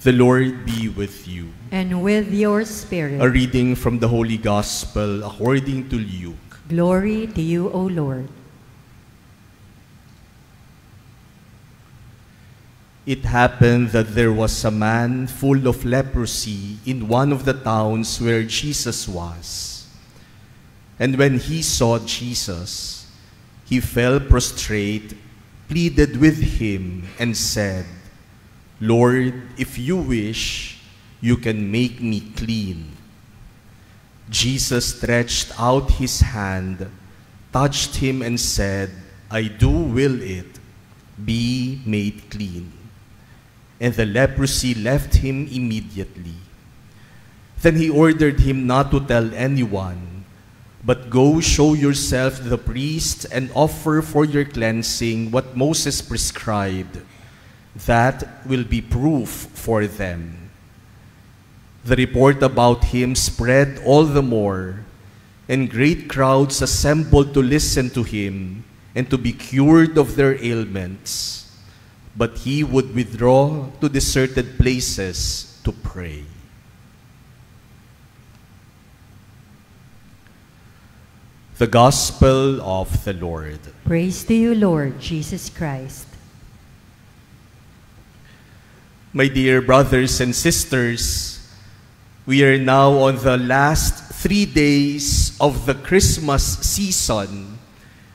The Lord be with you. And with your spirit. A reading from the Holy Gospel according to Luke. Glory to you, O Lord. It happened that there was a man full of leprosy in one of the towns where Jesus was. And when he saw Jesus, he fell prostrate, pleaded with him, and said, "Lord, if you wish, you can make me clean." Jesus stretched out his hand, touched him, and said, "I do will it. Be made clean." And the leprosy left him immediately. Then he ordered him not to tell anyone, but go show yourself to the priest and offer for your cleansing what Moses prescribed. That will be proof for them. The report about him spread all the more, and great crowds assembled to listen to him and to be cured of their ailments. But he would withdraw to deserted places to pray. The Gospel of the Lord. Praise to you, Lord Jesus Christ. My dear brothers and sisters, we are now on the last 3 days of the Christmas season,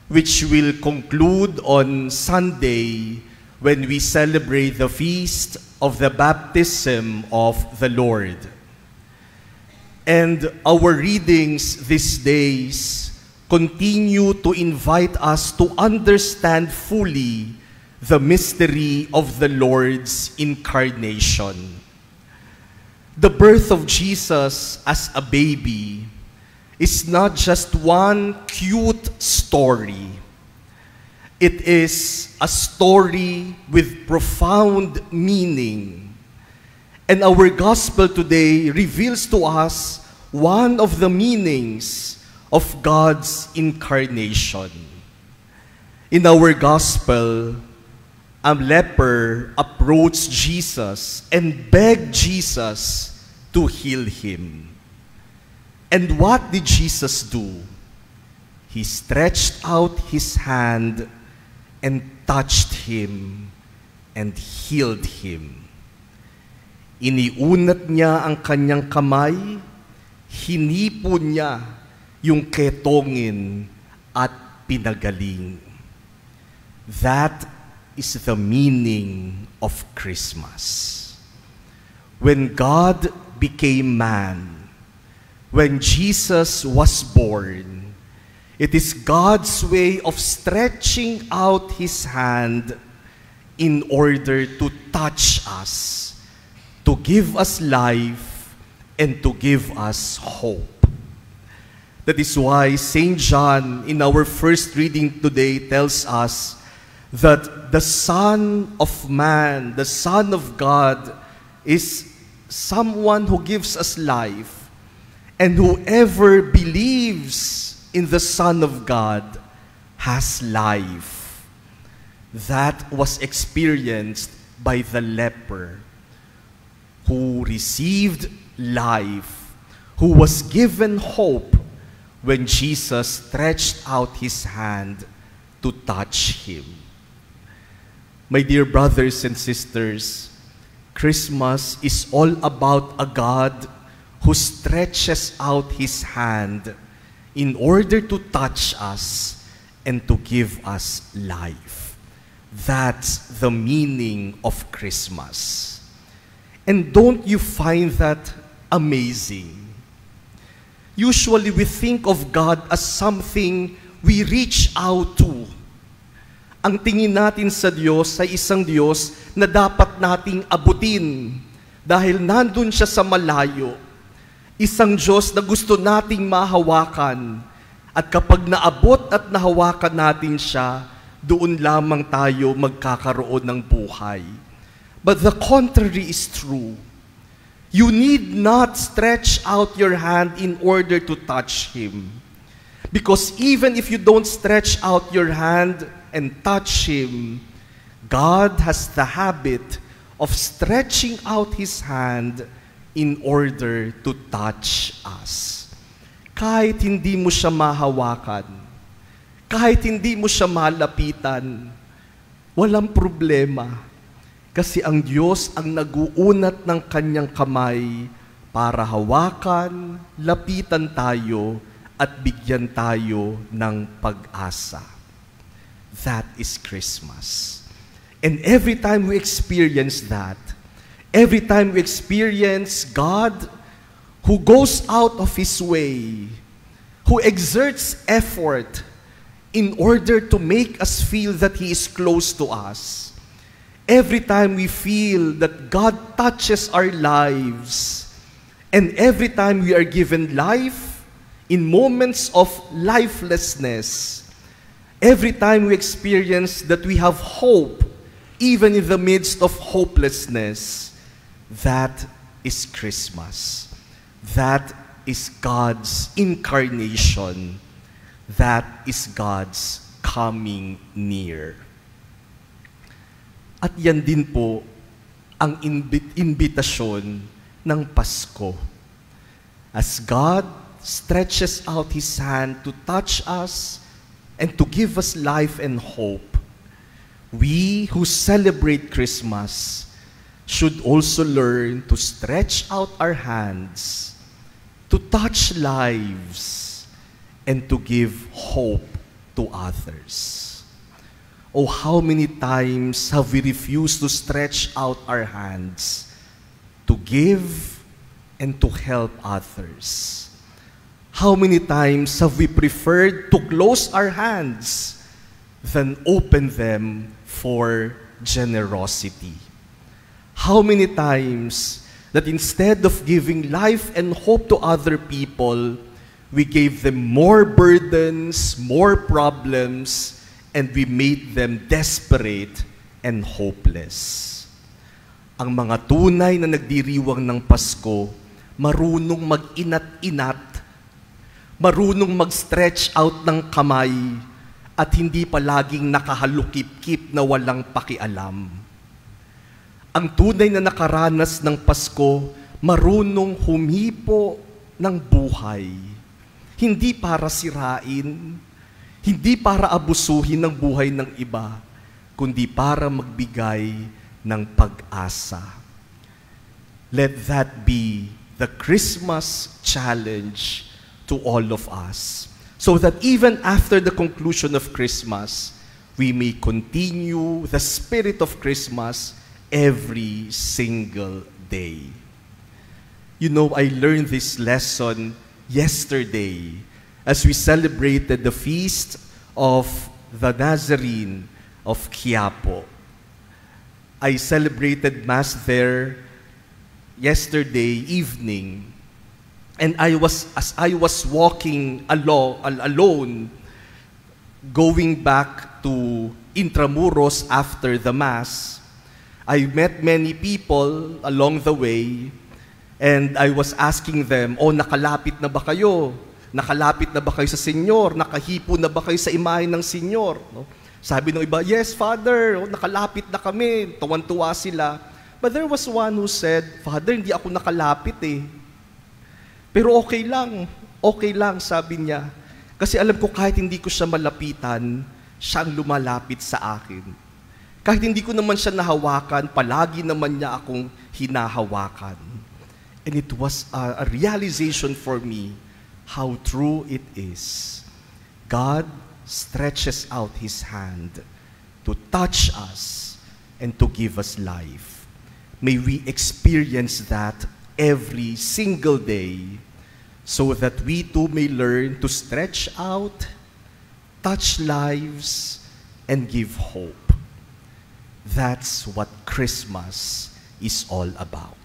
which will conclude on Sunday when we celebrate the feast of the baptism of the Lord. And our readings these days continue to invite us to understand fully the mystery of the Lord's incarnation. The birth of Jesus as a baby is not just one cute story. It is a story with profound meaning. And our gospel today reveals to us one of the meanings of God's incarnation. In our gospel, a leper approached Jesus and begged Jesus to heal him. And what did Jesus do? He stretched out his hand and touched him and healed him. Iniunat niya ang kanyang kamay, hinipo niya yung ketongin at pinagaling. That is the meaning of Christmas. When God became man, when Jesus was born, it is God's way of stretching out his hand in order to touch us, to give us life, and to give us hope. That is why St. John, in our first reading today, tells us that the Son of Man, the Son of God, is someone who gives us life. And whoever believes in the Son of God has life. That was experienced by the leper who received life, who was given hope when Jesus stretched out his hand to touch him. My dear brothers and sisters, Christmas is all about a God who stretches out his hand in order to touch us and to give us life. That's the meaning of Christmas. And don't you find that amazing? Usually we think of God as something we reach out to. Ang tingin natin sa Diyos ay isang Diyos na dapat nating abutin dahil nandun siya sa malayo. Isang Diyos na gusto nating mahawakan. At kapag naabot at nahawakan natin siya, doon lamang tayo magkakaroon ng buhay. But the contrary is true. You need not stretch out your hand in order to touch Him. Because even if you don't stretch out your hand and touch Him, God has the habit of stretching out His hand in order to touch us. Kahit hindi mo siya mahawakan, kahit hindi mo siya malapitan, walang problema. Kasi ang Diyos ang nag-uunat ng kanyang kamay para hawakan, lapitan tayo, at bigyan tayo ng pag-asa. That is Christmas. And every time we experience that, every time we experience God who goes out of His way, who exerts effort in order to make us feel that He is close to us, every time we feel that God touches our lives, and every time we are given life in moments of lifelessness, every time we experience that we have hope, even in the midst of hopelessness, that is Christmas. That is God's incarnation. That is God's coming near. At yan din po ang imbitasyon ng Pasko. As God stretches out His hand to touch us and to give us life and hope, we who celebrate Christmas should also learn to stretch out our hands to touch lives and to give hope to others. Oh, how many times have we refused to stretch out our hands to give and to help others? How many times have we preferred to close our hands than open them for generosity? How many times that instead of giving life and hope to other people, we gave them more burdens, more problems, and we made them desperate and hopeless. Ang mga tunay na nagdiriwang ng Pasko, marunong mag-inat-inat, marunong mag-stretch out ng kamay, at hindi palaging nakahalukip-kip na walang pakialam. Ang tunay na nakaranas ng Pasko, marunong humipo ng buhay. Hindi para sirain, hindi para abusuhin ng buhay ng iba, kundi para magbigay ng pag-asa. Let that be the Christmas challenge to all of us, so that even after the conclusion of Christmas, we may continue the spirit of Christmas every single day. You know, I learned this lesson yesterday as we celebrated the feast of the Nazarene of Quiapo. I celebrated Mass there yesterday evening, and as I was walking alone, going back to Intramuros after the Mass, I met many people along the way, and I was asking them, oh, nakalapit na ba kayo? Nakalapit na ba kayo sa Senyor? Nakahipo na ba kayo sa imahe ng Senyor? No? Sabi ng iba, yes, Father, oh, nakalapit na kami. Tuwan-tuwa sila. But there was one who said, Father, hindi ako nakalapit eh. Pero okay lang, sabi niya. Kasi alam ko kahit hindi ko siya malapitan, siya ang lumalapit sa akin. Kahit hindi ko naman siya nahawakan, palagi naman niya akong hinahawakan. And it was a realization for me how true it is. God stretches out His hand to touch us and to give us life. May we experience that every single day so that we too may learn to stretch out, touch lives, and give hope. That's what Christmas is all about.